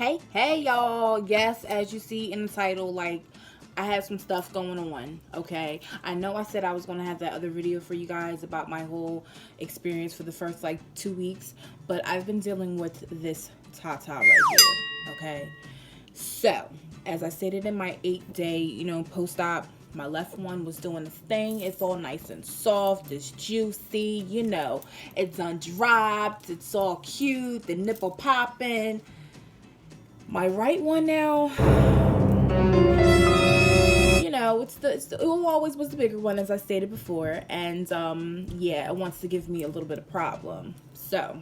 Hey y'all. Yes, as you see in the title, like, I have some stuff going on. Okay, I know I said I was gonna have that other video for you guys about my whole experience for the first like 2 weeks, but I've been dealing with this Tata right here. Okay, so as I stated in my 8-day, post-op, my left one was doing its thing. It's all nice and soft. It's juicy. It's undropped. It's all cute. The nipple popping. My right one now, it always was the bigger one, as I stated before, and yeah, it wants to give me a little bit of problem. So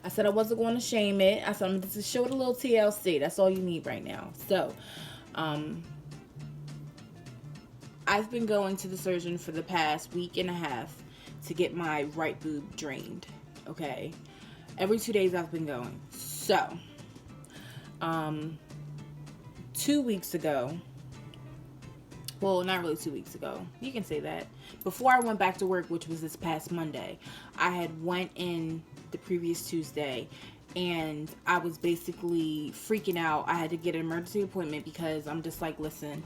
I said I wasn't going to shame it. I said I'm just show it a little TLC. That's all you need right now. So I've been going to the surgeon for the past week and a half to get my right boob drained. Okay, every 2 days I've been going. So 2 weeks ago, well, not really 2 weeks ago, you can say that, before I went back to work, which was this past Monday, I had went in the previous Tuesday, and I was basically freaking out. I had to get an emergency appointment because I'm just like, listen,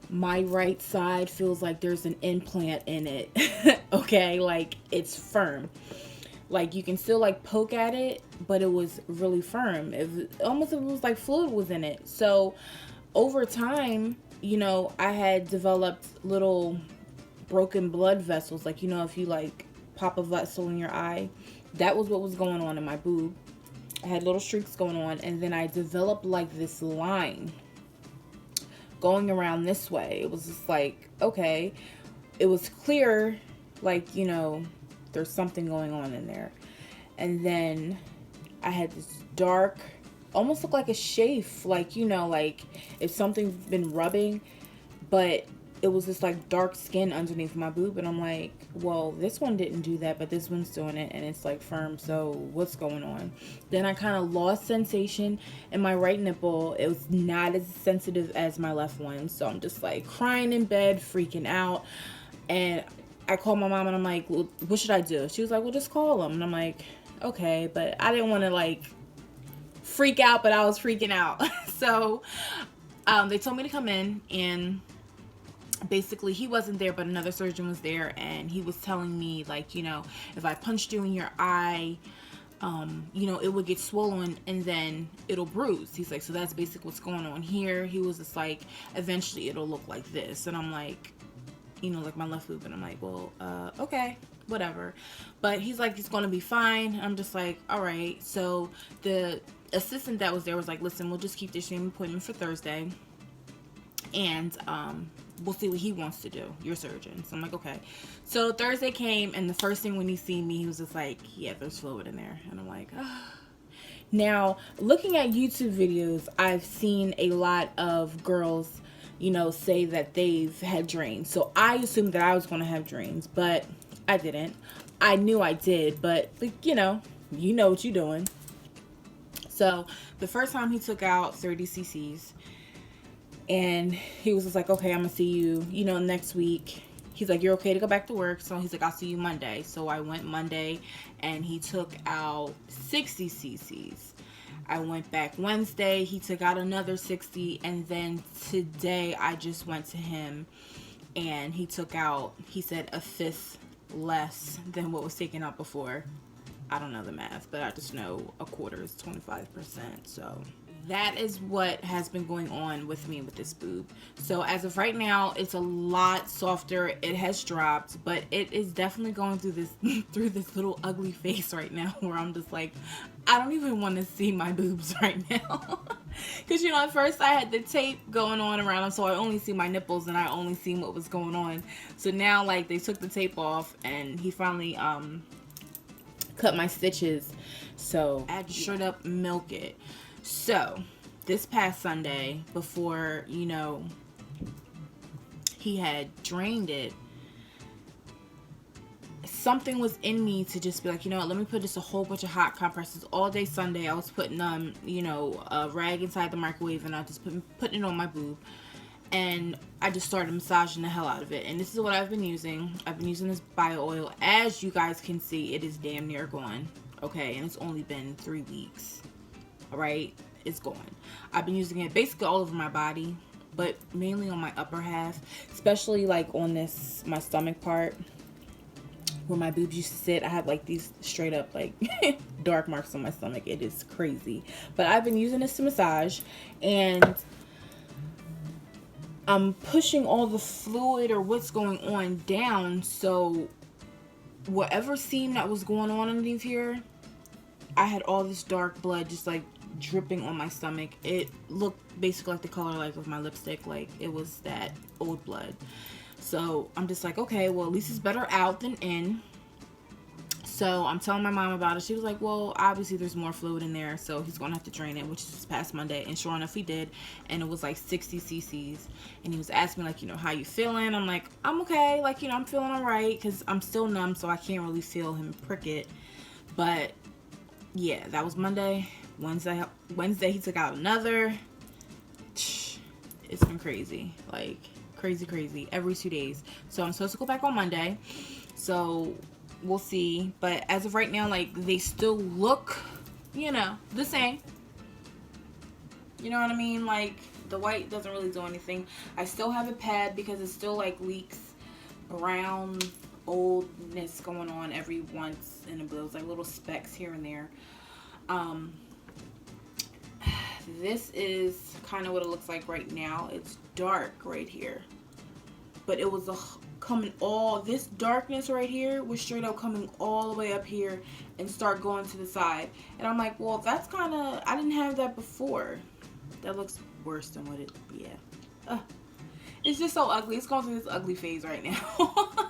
my right side feels like there's an implant in it. Okay, like, it's firm. Like, you can still like poke at it, but it was really firm. It was like fluid was in it. So over time, I had developed little broken blood vessels. Like, if you like pop a vessel in your eye, that was what was going on in my boob. I had little streaks going on, and then I developed like this line going around this way. It was just like, okay, it was clear, like, there's something going on in there. And then I had this dark, almost looked like a chafe, like, like if something's been rubbing, but it was this like dark skin underneath my boob. And I'm like, well, this one didn't do that, but this one's doing it, and it's like firm. So what's going on? Then I kind of lost sensation in my right nipple. It was not as sensitive as my left one. So I'm just like crying in bed, freaking out. And I called my mom and I'm like, well, what should I do? She was like, well, just call him. And I'm like, okay, but I didn't want to like freak out, but I was freaking out. So they told me to come in, and basically he wasn't there, but another surgeon was there, and he was telling me like, if I punched you in your eye, it would get swollen and then it'll bruise. He's like, so that's basically what's going on here. He was just like, eventually it'll look like this. And I'm like, like my left boob, and I'm like, well, okay, whatever. But he's like, it's gonna be fine. I'm just like, all right. So the assistant that was there was like, listen, we'll just keep the same appointment for Thursday, and we'll see what he wants to do, your surgeon. So I'm like, okay. So Thursday came, and the first thing when he seen me, he was just like, yeah, there's fluid in there. And I'm like, ah. Now, looking at YouTube videos, I've seen a lot of girls say that they've had drains. So I assumed that I was going to have drains, but I didn't. I knew I did, but you know what you're doing. So the first time he took out 30 cc's, and he was just like, okay, I'm gonna see you, next week. He's like, you're okay to go back to work. So he's like, I'll see you Monday. So I went Monday, and he took out 60 cc's. I went back Wednesday, he took out another 60, and then today I just went to him, and he took out, he said, a fifth less than what was taken out before. I don't know the math, but I just know a quarter is 25%. So that is what has been going on with me with this boob. So as of right now, it's a lot softer. It has dropped, but it is definitely going through this little ugly phase right now where I'm just like, I don't even want to see my boobs right now. Because, at first I had the tape going on around them, so I only see my nipples and I only see what was going on. So now, like, they took the tape off, and he finally cut my stitches. So I had to straight up milk it. So this past Sunday, before, he had drained it, something was in me to just be like, let me put just a whole bunch of hot compresses. All day Sunday, I was putting, a rag inside the microwave, and I just putting it on my boob. And I just started massaging the hell out of it. And this is what I've been using. I've been using this bio oil. As you guys can see, it is damn near gone. Okay, and it's only been 3 weeks. right, it's gone. I've been using it basically all over my body, but mainly on my upper half, especially like on this, my stomach part where my boobs used to sit. I have like these straight up like dark marks on my stomach. It is crazy. But I've been using this to massage, and I'm pushing all the fluid or what's going on down, so whatever seam that was going on underneath here, I had all this dark blood just like dripping on my stomach. It looked basically like the color like of my lipstick, like it was that old blood. So I'm just like, okay, well, at least it's better out than in. So I'm telling my mom about it. She was like, well, obviously there's more fluid in there, so he's gonna have to drain it, which is this past Monday. And sure enough, he did, and it was like 60 cc's. And he was asking me like, you know, how you feeling? I'm like, I'm okay, like, you know, I'm feeling all right, because I'm still numb, so I can't really feel him prick it. But yeah, that was Monday. Wednesday he took out another. It's been crazy, like crazy every 2 days. So I'm supposed to go back on Monday, so we'll see. But as of right now, like, they still look, you know, the same. You know what I mean? Like, the white doesn't really do anything. I still have a pad because it still like leaks brown oldness going on every once in a blue. It's like little specks here and there. This is kind of what it looks like right now. It's dark right here, but it was coming all, this darkness right here was straight up coming all the way up here and start going to the side. And I'm like, well, that's kind of, I didn't have that before. That looks worse than what it, yeah. It's just so ugly. It's going through this ugly phase right now.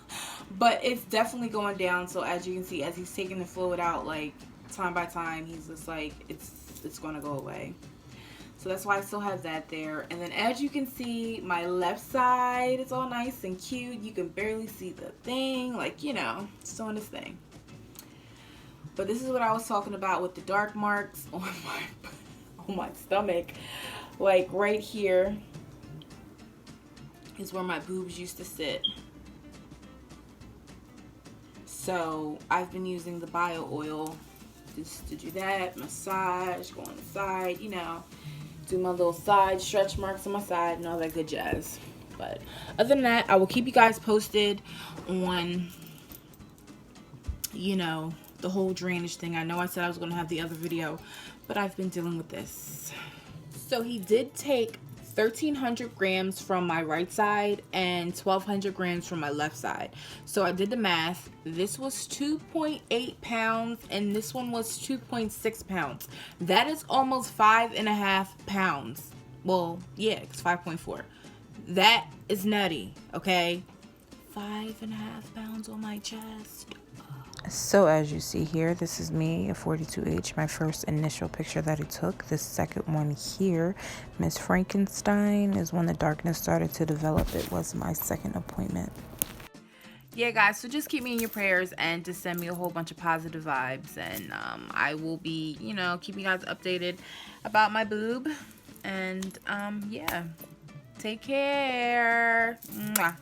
But it's definitely going down. So as you can see, as he's taking the fluid out, like time by time, he's just like, it's going to go away. So that's why I still have that there. And then as you can see, my left side is all nice and cute. You can barely see the thing. Like, you know, it's doing this thing. But this is what I was talking about with the dark marks on my stomach. Like right here is where my boobs used to sit. So I've been using the bio oil just to do that. Massage, go on the side, you know. Do my little side stretch marks on my side and all that good jazz. But other than that, I will keep you guys posted on, you know, the whole drainage thing. I know I said I was going to have the other video, but I've been dealing with this. So he did take 1,300 grams from my right side and 1,200 grams from my left side. So I did the math. This was 2.8 pounds and this one was 2.6 pounds. That is almost 5.5 pounds. Well, yeah, it's 5.4. That is nutty, okay? 5.5 pounds on my chest. So as you see here, this is me, a 42H, my first initial picture that he took. This second one here, Miss Frankenstein, is when the darkness started to develop. It was my second appointment. Yeah, guys, so just keep me in your prayers and just send me a whole bunch of positive vibes. And I will be, you know, keeping you guys updated about my boob. And yeah, take care. Mwah.